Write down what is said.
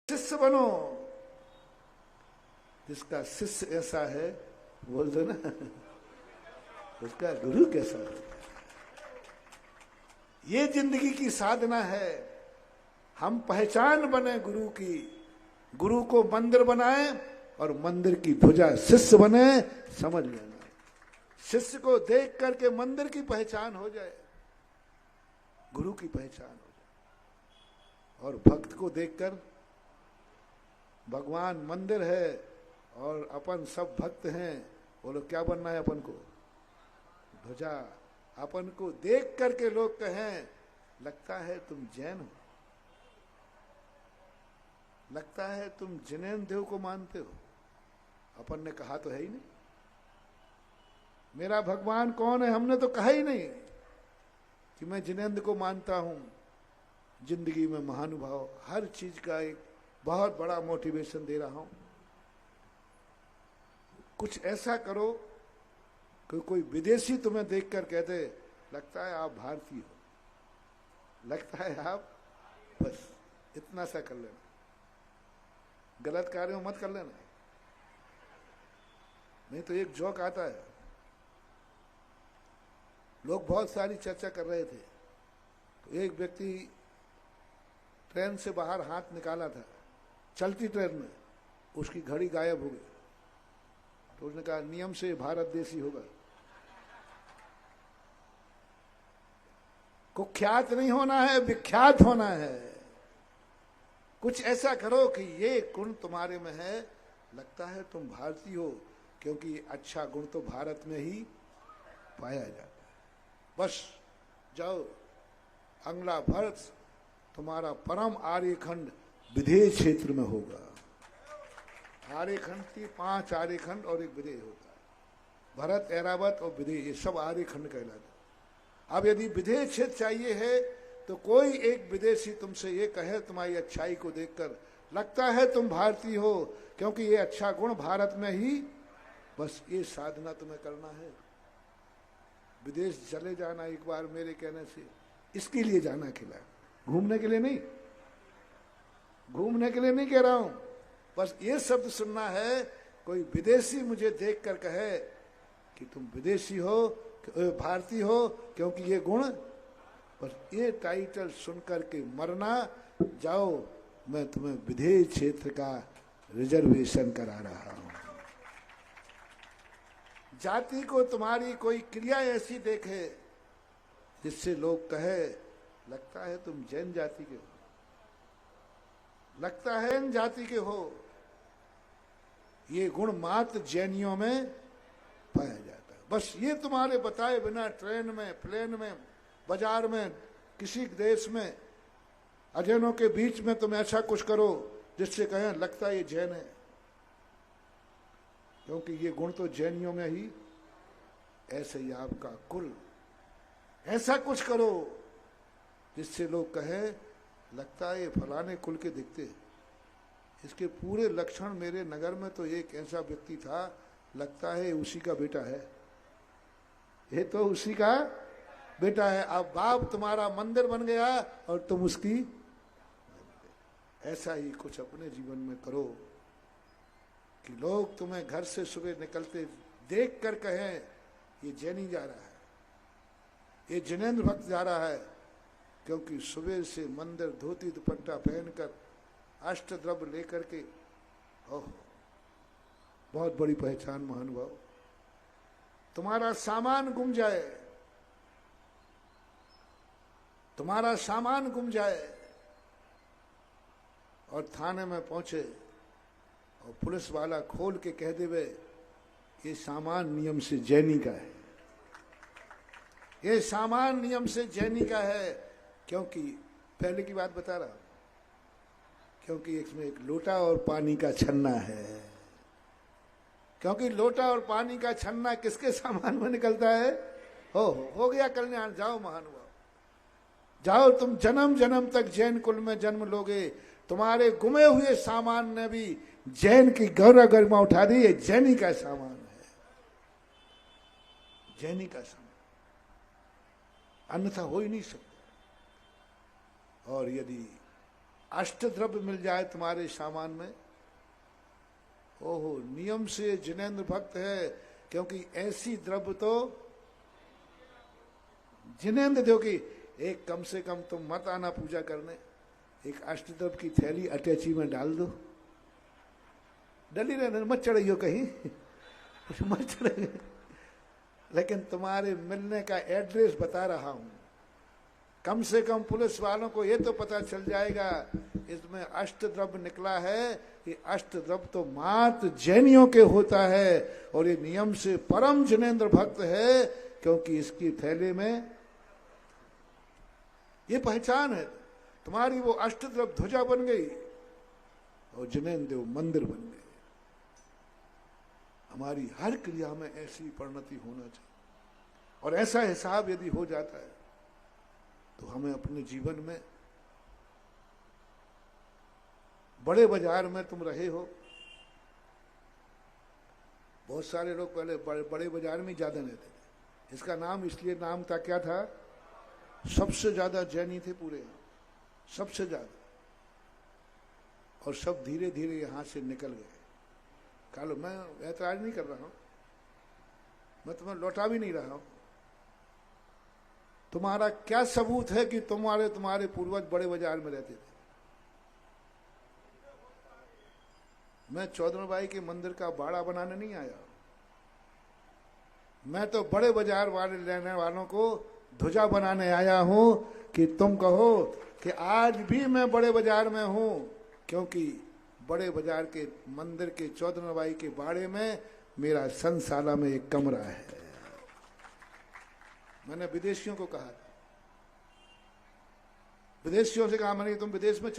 शिष्य बनो। जिसका शिष्य ऐसा है, बोल दो ना, उसका गुरु कैसा हो। ये जिंदगी की साधना है। हम पहचान बने गुरु की, गुरु को मंदिर बनाए और मंदिर की ध्वजा शिष्य बने। समझ लेना, शिष्य को देख करके मंदिर की पहचान हो जाए, गुरु की पहचान हो जाए। और भक्त को देखकर भगवान मंदिर है और अपन सब भक्त हैं। बोलो क्या बनना है अपन को? ध्वजा। अपन को देख करके लोग कहें, लगता है तुम जैन हो, लगता है तुम जिनेन्द्र देव को मानते हो। अपन ने कहा तो है ही नहीं, मेरा भगवान कौन है, हमने तो कहा ही नहीं कि मैं जिनेन्द्र को मानता हूं। जिंदगी में महानुभाव हर चीज का एक बहुत बड़ा मोटिवेशन दे रहा हूं। कुछ ऐसा करो कि कोई विदेशी तुम्हें देखकर कहते, लगता है आप भारतीय हो, लगता है आप, बस इतना सा कर लेना। गलत कार्यों मत कर लेना, नहीं तो एक जोक आता है। लोग बहुत सारी चर्चा कर रहे थे, तो एक व्यक्ति ट्रेन से बाहर हाथ निकाला था, चलती ट्रेन में, उसकी घड़ी गायब हो गई। तो उसने कहा, नियम से भारत देशी होगा। कुख्यात नहीं होना है, विख्यात होना है। कुछ ऐसा करो कि ये गुण तुम्हारे में है, लगता है तुम भारतीय हो, क्योंकि अच्छा गुण तो भारत में ही पाया जाता है। बस जाओ, अगला वर्ष तुम्हारा परम आर्यखंड विधेय क्षेत्र में होगा। आर्यखंड की 5 आर्यखंड और एक विधेय होता है। भरत, ऐरावत और विधेय, ये सब आर्यखंड कहलाते हैं। अब यदि विधेय क्षेत्र चाहिए है तो कोई एक विदेशी तुमसे ये कहे तुम्हारी अच्छाई को देखकर, लगता है तुम भारतीय हो, क्योंकि ये अच्छा गुण भारत में ही, बस ये साधना तुम्हें करना है। विदेश चले जाना एक बार मेरे कहने से, इसके लिए जाना खिला, घूमने के लिए नहीं, घूमने के लिए नहीं कह रहा हूं। बस ये शब्द सुनना है, कोई विदेशी मुझे देखकर कहे कि तुम विदेशी हो, भारतीय हो, क्योंकि ये गुण, बस ये टाइटल सुनकर के मरना। जाओ, मैं तुम्हें विधेय क्षेत्र का रिजर्वेशन करा रहा हूं। जाति को तुम्हारी कोई क्रिया ऐसी देखे जिससे लोग कहे, लगता है तुम जैन जाति के हो, लगता है इन जाति के हो। ये गुण मात्र जैनियों में पाया जाता है। बस ये तुम्हारे बताए बिना ट्रेन में, प्लेन में, बाजार में, किसी देश में अजैनों के बीच में तुम ऐसा कुछ करो जिससे कहें, लगता है ये जैन है, क्योंकि ये गुण तो जैनियों में ही। ऐसे ही आपका कुल, ऐसा कुछ करो जिससे लोग कहें, लगता है ये फलाने कुल के दिखते, इसके पूरे लक्षण मेरे नगर में तो एक ऐसा व्यक्ति था, लगता है उसी का बेटा है, ये तो उसी का बेटा है। अब बाप तुम्हारा मंदिर बन गया और तुम उसकी। ऐसा ही कुछ अपने जीवन में करो कि लोग तुम्हें घर से सुबह निकलते देख कर कहें, ये जैनी जा रहा है, ये जिनेन्द्र भक्त जा रहा है, क्योंकि सुबह से मंदिर धोती दुपट्टा पहनकर अष्टद्रव्य लेकर के, ओह बहुत बड़ी पहचान महानुभाव। तुम्हारा सामान गुम जाए, तुम्हारा सामान गुम जाए और थाने में पहुंचे और पुलिस वाला खोल के कह देवे, ये सामान नियम से जैनी का है, ये सामान नियम से जैनी का है। क्योंकि पहले की बात बता रहा, क्योंकि इसमें एक लोटा और पानी का छन्ना है। क्योंकि लोटा और पानी का छन्ना किसके सामान में निकलता है? हो गया कल्याण। जाओ महानुभाव, जाओ, तुम जन्म जन्म तक जैन कुल में जन्म लोगे। तुम्हारे गुमे हुए सामान ने भी जैन की गौरव गरिमा उठा दी। ये जैनी का सामान है, जैनी का सामान, अन्यथा हो ही नहीं सकता। और यदि अष्टद्रव्य मिल जाए तुम्हारे सामान में, ओहो, नियम से जिनेंद्र भक्त है, क्योंकि ऐसी द्रव्य तो जिनेंद्र दो कि एक कम से कम तुम मत आना पूजा करने, एक अष्टद्रव्य की थैली अटैची में डाल दो, डली रहने, मत चढ़ियो कहीं मत चढ़ियो, लेकिन तुम्हारे मिलने का एड्रेस बता रहा हूं, कम से कम पुलिस वालों को ये तो पता चल जाएगा इसमें अष्टद्रव्य निकला है। ये अष्टद्रव्य तो मात्र जैनियों के होता है, और ये नियम से परम जिनेंद्र भक्त है, क्योंकि इसकी थैले में ये पहचान है। तुम्हारी वो अष्टद्रव्य ध्वजा बन गई और जिनेंद्र देव मंदिर बन गए। हमारी हर क्रिया में ऐसी परिणति होना चाहिए, और ऐसा हिसाब यदि हो जाता है तो हमें अपने जीवन में, बड़े बाजार में तुम रहे हो, बहुत सारे लोग पहले बड़े बाजार में ज्यादा रहते थे, इसका नाम इसलिए नाम था, क्या था, सबसे ज्यादा जैनी थे पूरे यहाँ, सबसे ज्यादा, और सब धीरे धीरे यहां से निकल गए। कालो, मैं ऐतराज नहीं कर रहा हूं, मैं तुम्हें लौटा भी नहीं रहा हूं, तुम्हारा क्या सबूत है कि तुम्हारे पूर्वज बड़े बाजार में रहते थे? मैं चौधरी के मंदिर का बाड़ा बनाने नहीं आया, मैं तो बड़े बाजार वाले लेने वालों को ध्वजा बनाने आया हूं कि तुम कहो कि आज भी मैं बड़े बाजार में हूं, क्योंकि बड़े बाजार के मंदिर के चौधरी के बाड़े में मेरा संशाला में एक कमरा है। मैंने विदेशियों को कहा, विदेशियों से कहा मैंने, तुम विदेश में